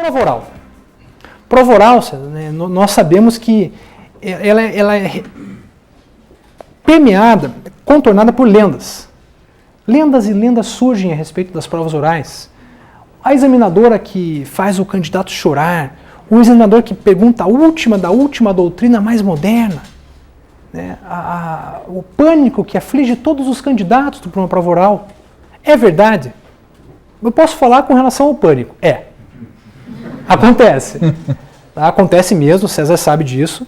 Prova oral. Prova oral, né, nós sabemos que ela é permeada, contornada por lendas. Lendas e lendas surgem a respeito das provas orais. A examinadora que faz o candidato chorar, o examinador que pergunta a última da última doutrina mais moderna, né? O pânico que aflige todos os candidatos para uma prova oral. É verdade? Eu posso falar com relação ao pânico? Acontece. Acontece mesmo, o César sabe disso.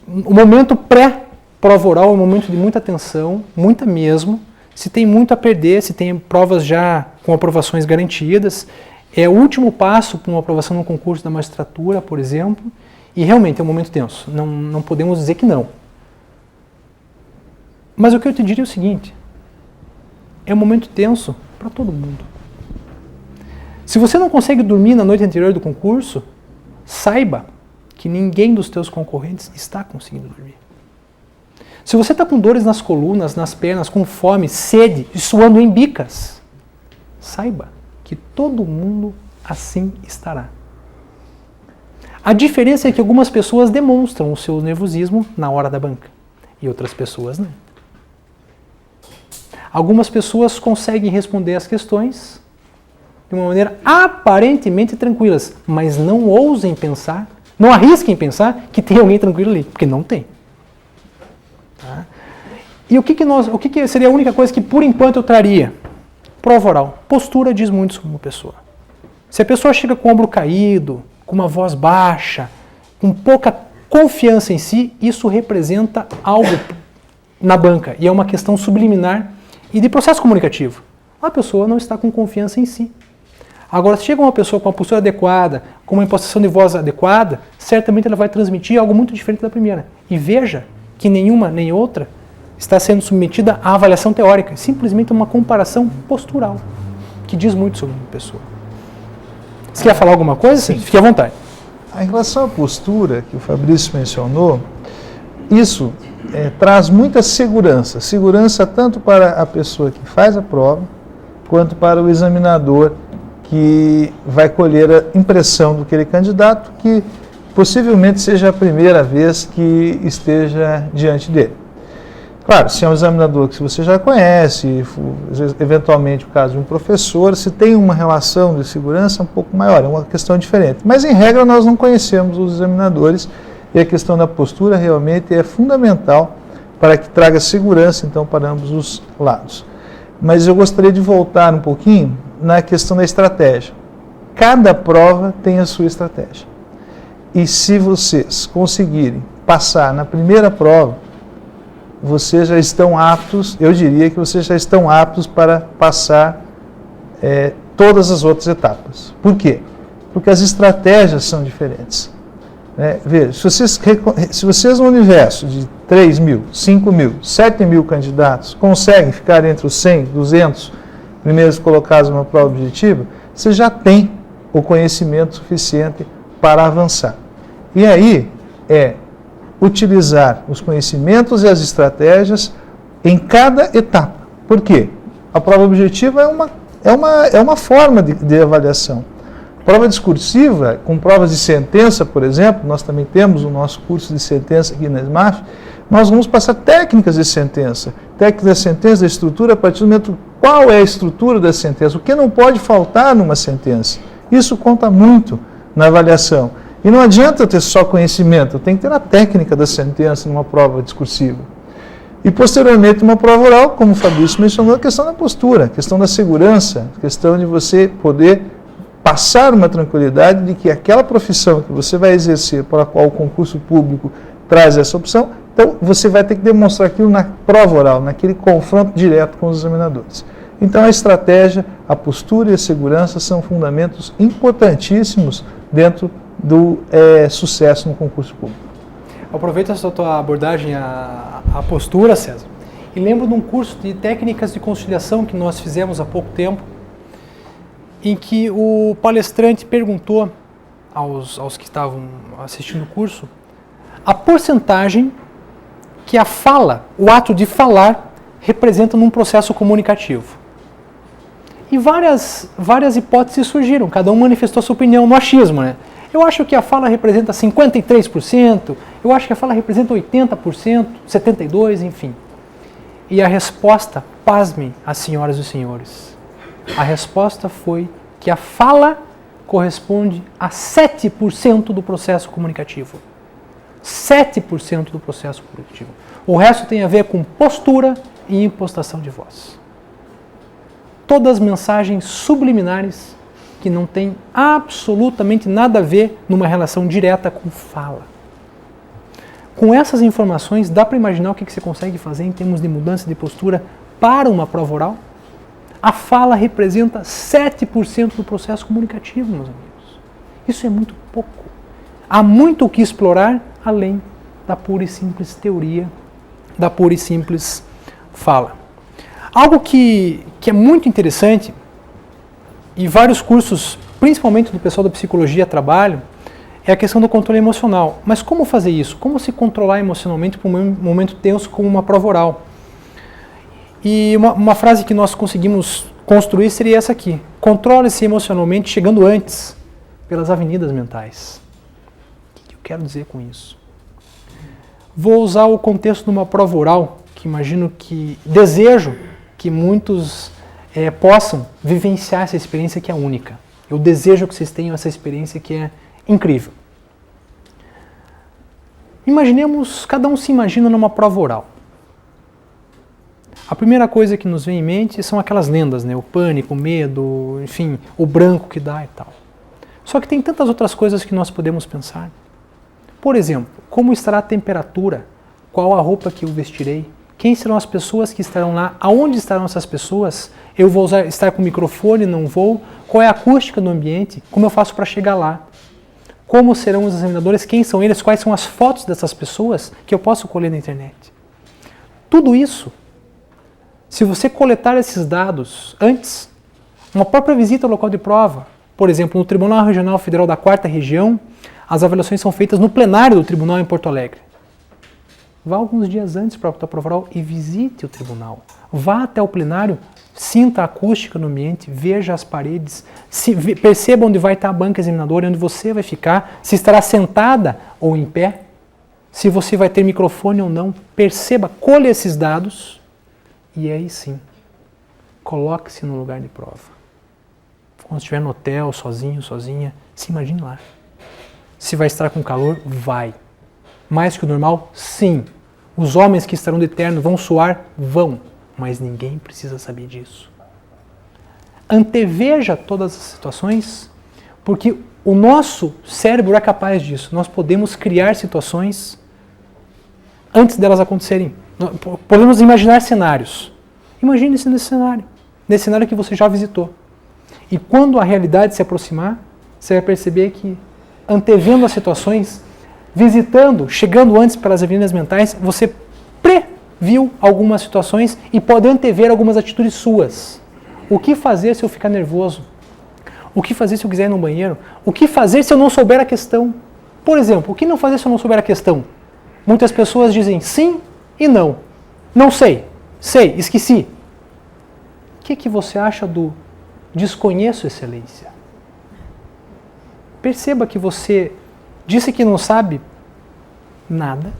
O momento pré-prova oral é um momento de muita tensão, muita mesmo. Se tem muito a perder, se tem provas já com aprovações garantidas. É o último passo para uma aprovação no concurso da magistratura, por exemplo. E realmente é um momento tenso. Não podemos dizer que não. Mas o que eu te diria é o seguinte. É um momento tenso para todo mundo. Se você não consegue dormir na noite anterior do concurso, saiba que ninguém dos teus concorrentes está conseguindo dormir. Se você está com dores nas colunas, nas pernas, com fome, sede e suando em bicas, saiba que todo mundo assim estará. A diferença é que algumas pessoas demonstram o seu nervosismo na hora da banca e outras pessoas não. Algumas pessoas conseguem responder as questões de uma maneira aparentemente tranquilas, mas não ousem pensar, não arrisquem pensar que tem alguém tranquilo ali, porque não tem. Tá? E o que seria a única coisa que por enquanto eu traria? Prova oral. Postura diz muito sobre uma pessoa. Se a pessoa chega com o ombro caído, com uma voz baixa, com pouca confiança em si, isso representa algo na banca e é uma questão subliminar e de processo comunicativo. A pessoa não está com confiança em si. Agora, se chega uma pessoa com uma postura adequada, com uma imposição de voz adequada, certamente ela vai transmitir algo muito diferente da primeira. E veja que nenhuma nem outra está sendo submetida à avaliação teórica, simplesmente uma comparação postural, que diz muito sobre uma pessoa. Você quer falar alguma coisa? Sim. Fique à vontade. Em relação à postura que o Fabrício mencionou, isso traz muita segurança. Segurança tanto para a pessoa que faz a prova, quanto para o examinador que vai colher a impressão do aquele candidato que possivelmente seja a primeira vez que esteja diante dele. Claro, se é um examinador que você já conhece, eventualmente o caso de um professor, se tem uma relação de segurança um pouco maior, é uma questão diferente. Mas em regra nós não conhecemos os examinadores e a questão da postura realmente é fundamental para que traga segurança então para ambos os lados. Mas eu gostaria de voltar um pouquinho na questão da estratégia. Cada prova tem a sua estratégia. E se vocês conseguirem passar na primeira prova, vocês já estão aptos, eu diria que vocês já estão aptos para passar todas as outras etapas. Por quê? Porque as estratégias são diferentes. Veja, se vocês no universo de 3 mil, 5 mil, 7 mil candidatos conseguem ficar entre os 100, 200 primeiros colocados numa prova objetiva, você já tem o conhecimento suficiente para avançar. E aí utilizar os conhecimentos e as estratégias em cada etapa. Por quê? A prova objetiva é uma forma de avaliação. Prova discursiva, com provas de sentença, por exemplo, nós também temos o nosso curso de sentença aqui na SMAF, nós vamos passar técnicas de sentença. Técnicas de sentença, da estrutura, a partir do momento qual é a estrutura da sentença, o que não pode faltar numa sentença. Isso conta muito na avaliação. E não adianta ter só conhecimento, tem que ter a técnica da sentença numa prova discursiva. E posteriormente, uma prova oral, como o Fabrício mencionou, a questão da postura, a questão da segurança, a questão de você poder passar uma tranquilidade de que aquela profissão que você vai exercer, para a qual o concurso público traz essa opção, então você vai ter que demonstrar aquilo na prova oral, naquele confronto direto com os examinadores. Então a estratégia, a postura e a segurança são fundamentos importantíssimos dentro do sucesso no concurso público. Aproveita essa tua abordagem à postura, César, e lembro de um curso de técnicas de conciliação que nós fizemos há pouco tempo, em que o palestrante perguntou aos que estavam assistindo o curso a porcentagem que a fala, o ato de falar, representa num processo comunicativo. E várias hipóteses surgiram, cada um manifestou sua opinião no achismo, né? Eu acho que a fala representa 53%, eu acho que a fala representa 80%, 72%, enfim. E a resposta, pasmem as senhoras e os senhores, a resposta foi que a fala corresponde a 7% do processo comunicativo. 7% do processo comunicativo. O resto tem a ver com postura e impostação de voz. Todas mensagens subliminares que não têm absolutamente nada a ver numa relação direta com fala. Com essas informações, dá para imaginar o que você consegue fazer em termos de mudança de postura para uma prova oral? A fala representa 7% do processo comunicativo, meus amigos. Isso é muito pouco. Há muito o que explorar além da pura e simples teoria, da pura e simples fala. Algo que é muito interessante, e vários cursos, principalmente do pessoal da psicologia, trabalham, é a questão do controle emocional. Mas como fazer isso? Como se controlar emocionalmente para um momento tenso como uma prova oral? E uma frase que nós conseguimos construir seria essa aqui: controle-se emocionalmente chegando antes pelas avenidas mentais. O que eu quero dizer com isso? Vou usar o contexto de uma prova oral, que imagino que desejo que muitos possam vivenciar essa experiência que é única. Eu desejo que vocês tenham essa experiência que é incrível. Imaginemos, cada um se imagina numa prova oral. A primeira coisa que nos vem em mente são aquelas lendas, né? O pânico, o medo, enfim, o branco que dá e tal. Só que tem tantas outras coisas que nós podemos pensar. Por exemplo, como estará a temperatura? Qual a roupa que eu vestirei? Quem serão as pessoas que estarão lá? Aonde estarão essas pessoas? Eu vou estar com o microfone, não vou? Qual é a acústica do ambiente? Como eu faço para chegar lá? Como serão os examinadores? Quem são eles? Quais são as fotos dessas pessoas que eu posso colher na internet? Tudo isso, se você coletar esses dados antes, uma própria visita ao local de prova, por exemplo, no Tribunal Regional Federal da 4ª Região, as avaliações são feitas no plenário do tribunal em Porto Alegre. Vá alguns dias antes para a prova oral e visite o tribunal. Vá até o plenário, sinta a acústica no ambiente, veja as paredes, perceba onde vai estar a banca examinadora, onde você vai ficar, se estará sentada ou em pé, se você vai ter microfone ou não. Perceba, colha esses dados e aí sim, coloque-se no lugar de prova. Quando estiver no hotel, sozinho, sozinha, se imagine lá. Se vai estar com calor, vai. Mais que o normal? Sim. Os homens que estarão de terno vão suar? Vão. Mas ninguém precisa saber disso. Anteveja todas as situações, porque o nosso cérebro é capaz disso. Nós podemos criar situações antes delas acontecerem. Podemos imaginar cenários. Imagine-se nesse cenário que você já visitou. E quando a realidade se aproximar, você vai perceber que, antevendo as situações, visitando, chegando antes pelas avenidas mentais, você previu algumas situações e pode antever algumas atitudes suas. O que fazer se eu ficar nervoso? O que fazer se eu quiser ir no banheiro? O que fazer se eu não souber a questão? Por exemplo, o que não fazer se eu não souber a questão? Muitas pessoas dizem sim e não. Não sei. Sei, esqueci. O que você acha do desconheço, excelência? Perceba que você disse que não sabe nada.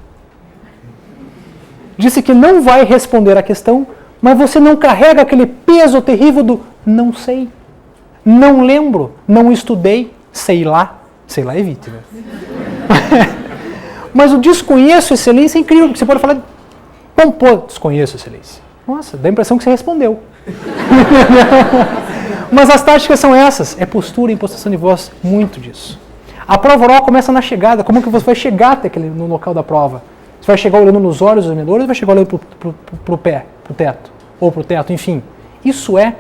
Disse que não vai responder a questão, mas você não carrega aquele peso terrível do não sei, não lembro, não estudei, sei lá. Sei lá, evite, né? Mas o desconheço, excelência, é incrível, porque você pode falar, desconheço, excelência. Nossa, dá a impressão que você respondeu. Mas as táticas são essas, é postura e impostação de voz, muito disso. A prova oral começa na chegada, como que você vai chegar até no local da prova? Você vai chegar olhando nos olhos dos examinadores ou vai chegar olhando pro pé, pro teto, ou pro teto, enfim. Isso é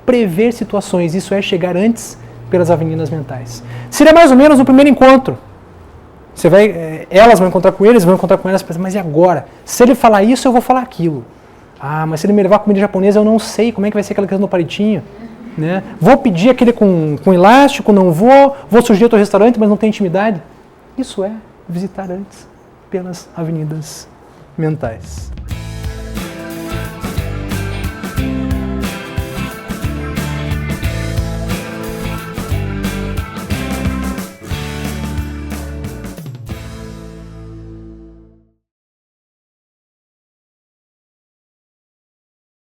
prever situações, isso é chegar antes pelas avenidas mentais. Seria mais ou menos no primeiro encontro. Elas vão encontrar com eles, vão encontrar com elas, mas e agora? Se ele falar isso, eu vou falar aquilo. Ah, mas se ele me levar comida japonesa, eu não sei como é que vai ser aquela questão do palitinho. Né? Vou pedir aquele com elástico, não vou sugerir outro restaurante, mas não tem intimidade. Isso é visitar antes pelas avenidas mentais.